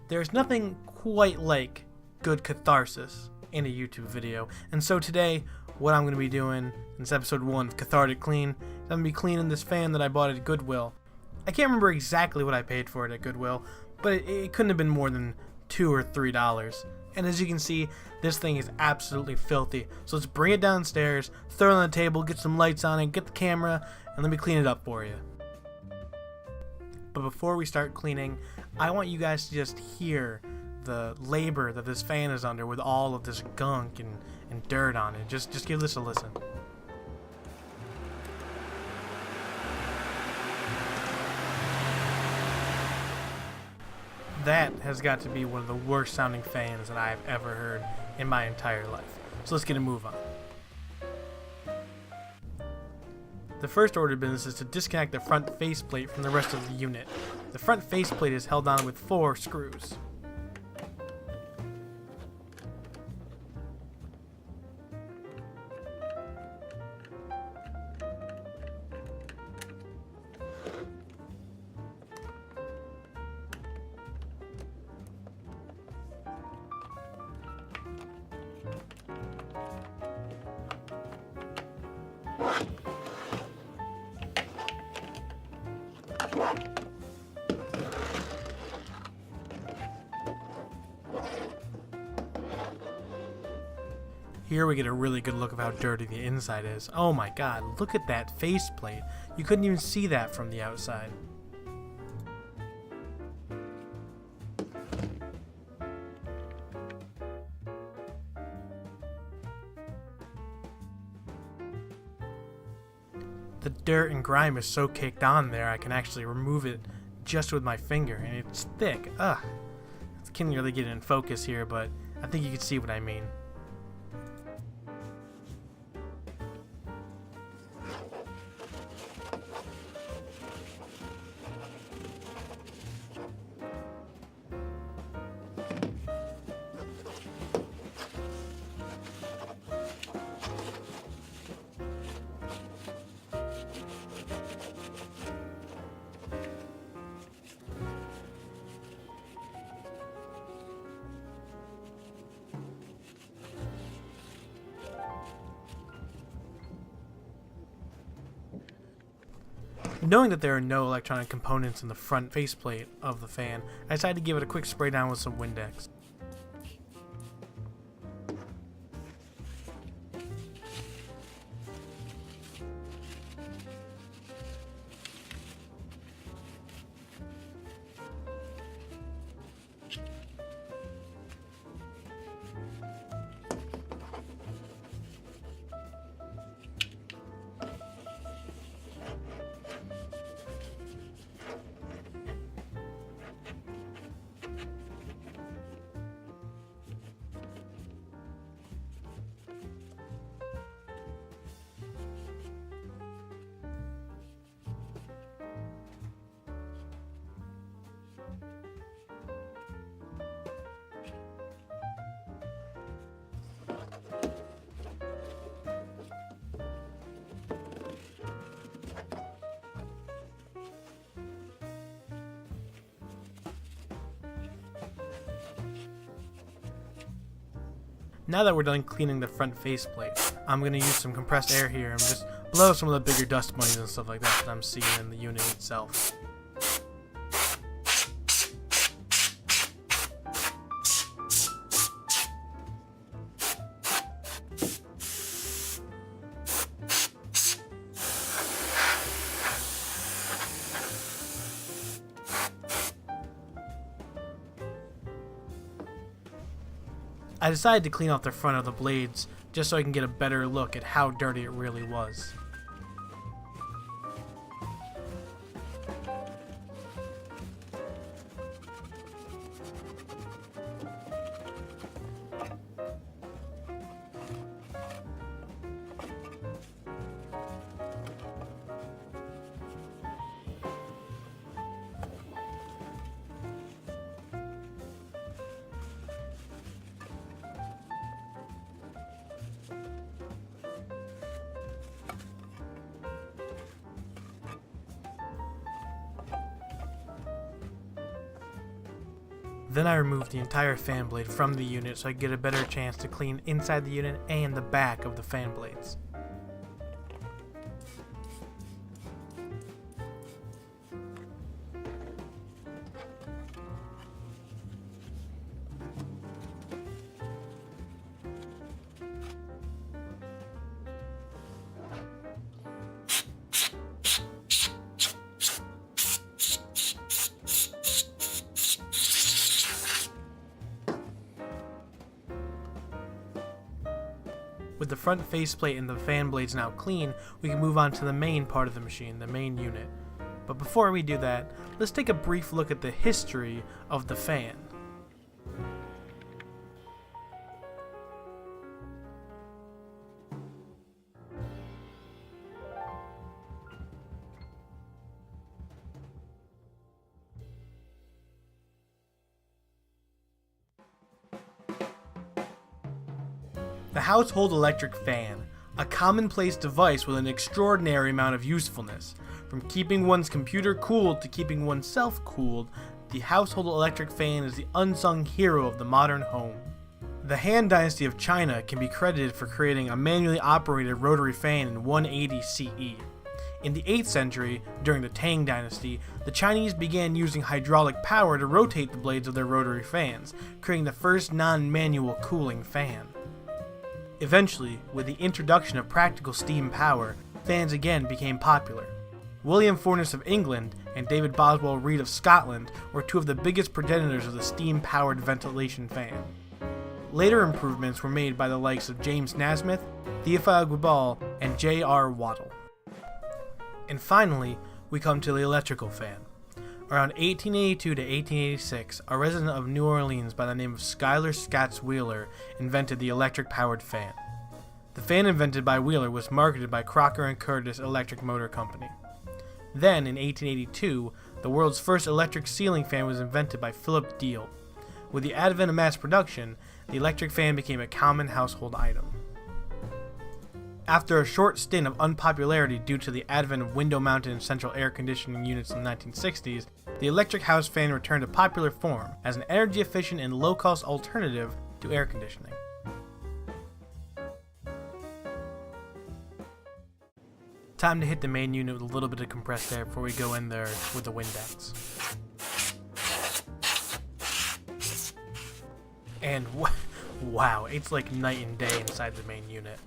There's nothing quite like good catharsis in a YouTube video, and so today what I'm going to be doing in this episode 1 of Cathartic Clean is I'm going to be cleaning this fan that I bought at Goodwill. I can't remember exactly what I paid for it at Goodwill, but it couldn't have been more than $2 or $3. And as you can see, this thing is absolutely filthy. So let's bring it downstairs, throw it on the table, get some lights on it, get the camera, and let me clean it up for you. But before we start cleaning, I want you guys to just hear the labor that this fan is under with all of this gunk and dirt on it. Just give this a listen. That has got to be one of the worst sounding fans that I've ever heard in my entire life. So let's get a move on. The first order of business is to disconnect the front faceplate from the rest of the unit. The front faceplate is held on with 4 screws. Here we get a really good look of how dirty the inside is. Oh my god, look at that faceplate. You couldn't even see that from the outside. The dirt and grime is so caked on there I can actually remove it just with my finger, and it's thick. Ugh. I can't really get it in focus here, but I think you can see what I mean. Knowing that there are no electronic components in the front faceplate of the fan, I decided to give it a quick spray down with some Windex. Now that we're done cleaning the front faceplate, I'm going to use some compressed air here and just blow some of the bigger dust bunnies and stuff like that I'm seeing in the unit itself. I decided to clean off the front of the blades just so I can get a better look at how dirty it really was. Then I removed the entire fan blade from the unit so I could get a better chance to clean inside the unit and the back of the fan blades. With the front faceplate and the fan blades now clean, we can move on to the main part of the machine, the main unit. But before we do that, let's take a brief look at the history of the fan. The household electric fan, a commonplace device with an extraordinary amount of usefulness. From keeping one's computer cooled to keeping oneself cooled, the household electric fan is the unsung hero of the modern home. The Han Dynasty of China can be credited for creating a manually operated rotary fan in 180 CE. In the 8th century, during the Tang Dynasty, the Chinese began using hydraulic power to rotate the blades of their rotary fans, creating the first non-manual cooling fan. Eventually, with the introduction of practical steam power, fans again became popular. William Forness of England and David Boswell Reid of Scotland were two of the biggest progenitors of the steam-powered ventilation fan. Later improvements were made by the likes of James Nasmyth, Theophile Goodwill, and J.R. Waddell. And finally, we come to the electrical fan. Around 1882 to 1886, a resident of New Orleans by the name of Schuyler Scatts Wheeler invented the electric-powered fan. The fan invented by Wheeler was marketed by Crocker & Curtis Electric Motor Company. Then, in 1882, the world's first electric ceiling fan was invented by Philip Deal. With the advent of mass production, the electric fan became a common household item. After a short stint of unpopularity due to the advent of window-mounted and central air conditioning units in the 1960s, the electric house fan returned to popular form as an energy-efficient and low-cost alternative to air conditioning. Time to hit the main unit with a little bit of compressed air before we go in there with the Windex. And wow, it's like night and day inside the main unit.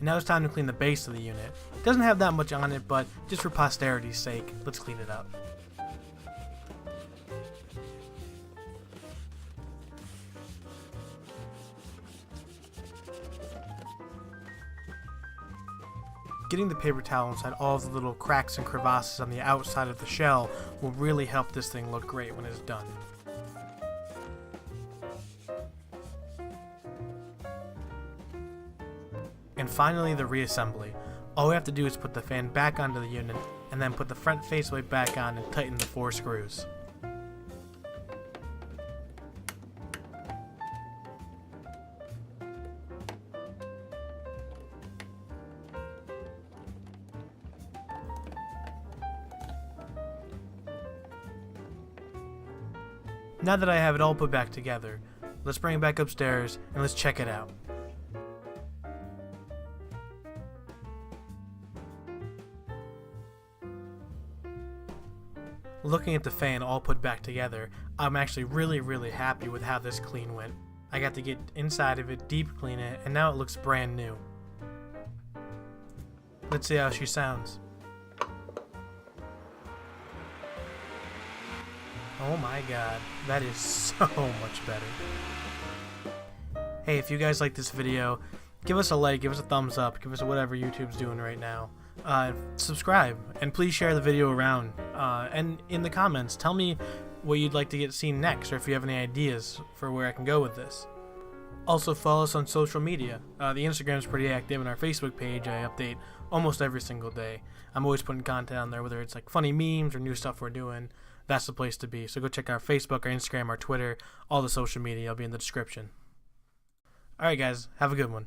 Now it's time to clean the base of the unit. It doesn't have that much on it, but just for posterity's sake, let's clean it up. Getting the paper towel inside all of the little cracks and crevasses on the outside of the shell will really help this thing look great when it's done. And finally, the reassembly. All we have to do is put the fan back onto the unit, and then put the front faceplate back on and tighten the 4 screws. Now that I have it all put back together, let's bring it back upstairs and let's check it out. looking at the fan all put back together, I'm actually really happy with how this clean went. I got to get inside of it, deep clean it, and now it looks brand new. Let's see how she sounds. Oh my god, that is so much better. Hey, if you guys like this video, give us a like, give us a thumbs up, give us whatever YouTube's doing right now. Subscribe, and please share the video around. And in the comments, tell me what you'd like to get seen next, or if you have any ideas for where I can go with this. Also, follow us on social media. The Instagram's pretty active, and our Facebook page I update almost every single day. I'm always putting content on there, whether it's like funny memes or new stuff we're doing. That's the place to be. So go check our Facebook, our Instagram, our Twitter, all the social media. I'll be in the description. Alright guys, have a good one.